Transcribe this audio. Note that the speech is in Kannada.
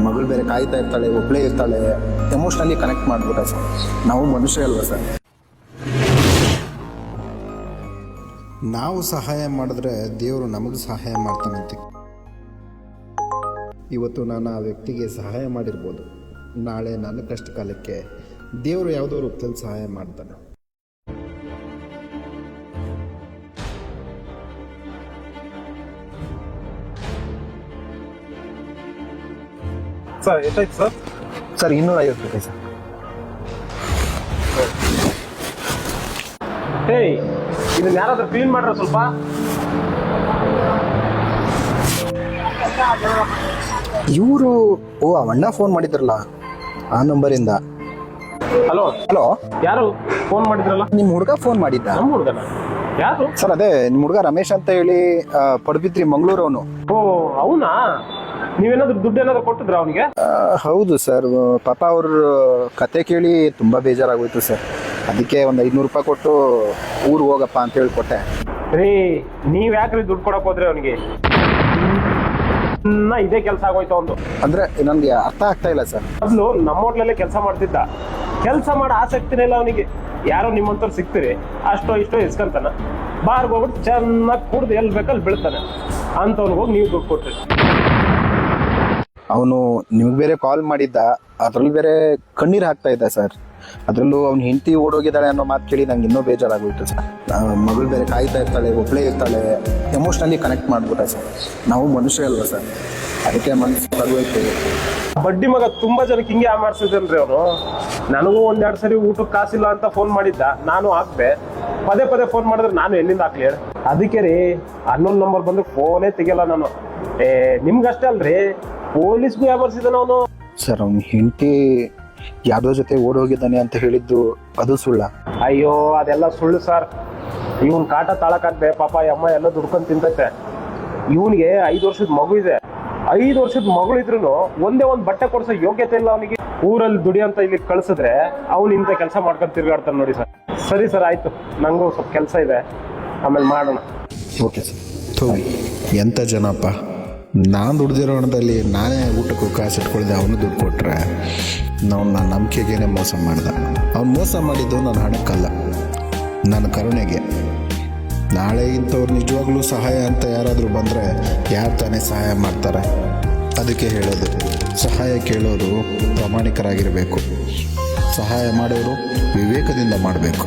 ಮಗಳು ಬೇರೆ ಕಾಯ್ತಾ ಇರ್ತಾಳೆ, ಒಬ್ಬಳೇ ಇರ್ತಾಳೆ, ಎಮೋಷ್ನಲಿ ಕನೆಕ್ಟ್ ಮಾಡ್ಬಿಟ್ಟ ಸರ್. ನಾವು ಮನುಷ್ಯ ಅಲ್ವಾ ಸರ್? ನಾವು ಸಹಾಯ ಮಾಡಿದ್ರೆ ದೇವರು ನಮಗೆ ಸಹಾಯ ಮಾಡ್ತಾನಂತೆ. ಇವತ್ತು ನಾನು ಆ ವ್ಯಕ್ತಿಗೆ ಸಹಾಯ ಮಾಡಿರ್ಬೋದು, ನಾಳೆ ನನ್ನ ಕಷ್ಟ ಕಾಲಕ್ಕೆ ದೇವರು ಯಾವುದೋ ರೂಪದಲ್ಲಿ ಸಹಾಯ ಮಾಡ್ತಾನೆ. ಸರ್ ಎಷ್ಟಾಯ್ತು ಸರ್? ಸರ್ 250 ರೂಪಾಯಿ ಸರ್. ಹೇಯ್, ಇದನ್ನ ಯಾರಾದ್ರೂ ಕ್ಲೀನ್ ಮಾಡ್ರ ಸ್ವಲ್ಪ. ಇವರು ಅಣ್ಣ ಫೋನ್ ಮಾಡಿದ್ರಲ್ಲ ಆ ನಂಬರಿಂದ. ಹಲೋ ಹಲೋ, ಯಾರು ಫೋನ್ ಮಾಡಿದ್ರಲ್ಲ? ನಿಮ್ಮ ಹುಡುಗ ಫೋನ್ ಮಾಡಿದ್ದ. ನಮ್ಮ ಹುಡುಗನ? ಯಾರು ಸರ್? ಅದೇ ನಿಮ್ಮ ಹುಡುಗ ರಮೇಶ್ ಅಂತ ಹೇಳಿ, ಪಡುಬಿದ್ರಿ, ಮಂಗಳೂರು ಅವನು. ಓ ಅವನಾ? ನೀವೇನಾದ್ರು ದುಡ್ಡು ಏನಾದ್ರು ಕೊಟ್ಟಿದ್ರ ಅವನಿಗೆ? ಹೌದು ಸರ್. ಪಾಪ ಅವ್ರ ಕತೆ ಕೇಳಿ ತುಂಬಾ ಬೇಜಾರಾಗೋಯ್ತು ಸರ್. ಅದಕ್ಕೆ ಒಂದು 500 ರೂಪಾಯಿ ಕೊಟ್ಟು ಊರು ಹೋಗಪ್ಪ ಅಂತ ಹೇಳಿ ಕೊಟ್ಟೆ. ರೀ, ನೀವ್ ಯಾಕ್ರಿ ದುಡ್ಡು ಕೊಡಕ್ ಹೋದ್ರೆ ಅವನಿಗೆ? ಇದೇ ಕೆಲಸ ಆಗೋಯ್ತು ಒಂದು. ಅಂದ್ರೆ ನನ್ಗೆ ಅರ್ಥ ಆಗ್ತಾ ಇಲ್ಲ ಸರ್. ಮೊದ್ಲು ನಮ್ಮ ಹೋಟ್ಲಲ್ಲೇ ಕೆಲಸ ಮಾಡ್ತಿದ್ದ. ಕೆಲಸ ಮಾಡೋ ಆಸಕ್ತಿನೇ ಇಲ್ಲ ಅವನಿಗೆ. ಯಾರೋ ನಿಮ್ಮಂತವ್ರು ಸಿಗ್ತೀರಿ, ಅಷ್ಟೋ ಇಷ್ಟೋ ಇಸ್ಕೊಂತಾನ, ಬಾರ್ಗೆ ಹೋಗ್ಬಿಟ್ಟು ಚೆನ್ನಾಗಿ ಕುಡ್ದು ಎಲ್ಲಿ ಬೇಕಲ್ಲಿ ಬೀಳ್ತಾನೆ. ಅಂತವ್ನಿಗೆ ಹೋಗಿ ನೀವು ದುಡ್ಡು ಕೊಟ್ರಿ. ಅವನು ನಿಮ್ಗೆ ಬೇರೆ ಕಾಲ್ ಮಾಡಿದ್ದ, ಅದ್ರಲ್ಲಿ ಬೇರೆ ಕಣ್ಣೀರು ಹಾಕ್ತಾ ಇದ್ದ ಸರ್. ಅದ್ರಲ್ಲೂ ಅವ್ನ ಹೆಂಡತಿ ಓಡೋಗಿದ್ದಾಳೆ ಅನ್ನೋ ಮಾತು ಕೇಳಿ ನಂಗೆ ಇನ್ನೂ ಬೇಜಾರಾಗೋಯ್ತು ಸರ್. ಮಗಳು ಬೇರೆ ಕಾಯ್ತಾ ಇರ್ತಾಳೆ, ಒಬ್ಬಳೇ ಇರ್ತಾಳೆ, ಎಮೋಷ್ನಲಿ ಕನೆಕ್ಟ್ ಮಾಡ್ಬಿಟ್ಟ ಸರ್. ನಾವು ಮನುಷ್ಯ ಅಲ್ವಾ ಸರ್? ಅದಕ್ಕೆ ಮನಸ್ಸು ಆಗೋಯ್ತು. ಬಡ್ಡಿ ಮಗ ತುಂಬಾ ಜನಕ್ಕೆ ಹಿಂಗೆ ಮಾಡ್ಸಿದನ್ರಿ ಅವನು. ನನಗೂ 1-2 ಸರಿ ಊಟಕ್ಕೆ ಕಾಸಿಲ್ಲ ಅಂತ ಫೋನ್ ಮಾಡಿದ್ದ, ನಾನು ಹಾಕ್ದೆ. ಪದೇ ಪದೇ ಫೋನ್ ಮಾಡಿದ್ರೆ ನಾನು ಎಲ್ಲಿಂದ ಹಾಕ್ಲಿ ಹೇಳಿ? ಅದಕ್ಕೆ ರೀ, ಅನ್ನೊಂದು ನಂಬರ್ ಬಂದ್ರೆ ಫೋನೇ ತೆಗಿಯಲ್ಲ ನಾನು. ನಿಮ್ಗಷ್ಟೇ ಅಲ್ರಿ, ಪೊಲೀಸ್ಗೂ ಯಾವರ್ಸಿದಾನ ಅವನು. ಸರ್, ಅವ್ನ ಹೆಂಡತಿ ಯಾವ್ದೋ ಜೊತೆ ಓಡೋಗಿದ್ದಾನೆ ಅಂತ ಹೇಳಿದ್ದು ಅದು ಸುಳ್ಳ? ಅಯ್ಯೋ, ಅದೆಲ್ಲ ಸುಳ್ಳು ಸರ್. ಇವನ್ ಕಾಟ ತಾಳಕ್ಕಾಗ್ದೆ, ಪಾಪ ಅಮ್ಮ ಎಲ್ಲ ದುಡ್ಕೊಂಡ್ ತಿಂತೈತೆ. ಇವನಿಗೆ 5 ವರ್ಷದ ಮಗು ಇದೆ. 5 ವರ್ಷದ ಮಗಳು ಇದ್ರು ಒಂದೇ ಒಂದು ಬಟ್ಟೆ ಕೊಡ್ಸೋ ಯೋಗ್ಯತೆ ಇಲ್ಲ ಅವನಿಗೆ. ಊರಲ್ಲಿ ದುಡಿಯಂತ ಇಲ್ಲಿ ಕಳ್ಸಿದ್ರೆ ಅವ್ನು ಇಂಥ ಕೆಲಸ ಮಾಡ್ಕೊಂಡು ತಿರ್ಗಾಡ್ತಾನೆ ನೋಡಿ ಸರ್. ಸರಿ ಸರ್, ಆಯ್ತು, ನಂಗೂ ಸ್ವಲ್ಪ ಕೆಲಸ ಇದೆ, ಆಮೇಲೆ ಮಾಡೋಣ. Okay sir. ಎಂಥ ಜನಪ್ಪ, ನಾನು ದುಡ್ದಿರೋ ಹಣದಲ್ಲಿ ನಾನೇ ಊಟಕ್ಕೂ ಕಾಸು ಇಟ್ಕೊಳ್ದೆ ಅವನು ದುಡ್ಡು ಕೊಟ್ಟರೆ ನನ್ನ ನಂಬಿಕೆಗೇನೆ ಮೋಸ ಮಾಡ್ದೆ. ಅವ್ನು ಮೋಸ ಮಾಡಿದ್ದು ನನ್ನ ಹಣಕ್ಕಲ್ಲ, ನನ್ನ ಕರುಣೆಗೆ. ನಾಳೆ ಇಂಥವ್ರು ನಿಜವಾಗ್ಲೂ ಸಹಾಯ ಅಂತ ಯಾರಾದರೂ ಬಂದರೆ ಯಾರು ತಾನೇ ಸಹಾಯ ಮಾಡ್ತಾರೆ? ಅದಕ್ಕೆ ಹೇಳೋದು, ಸಹಾಯ ಕೇಳೋರು ಪ್ರಾಮಾಣಿಕರಾಗಿರಬೇಕು, ಸಹಾಯ ಮಾಡೋರು ವಿವೇಕದಿಂದ ಮಾಡಬೇಕು.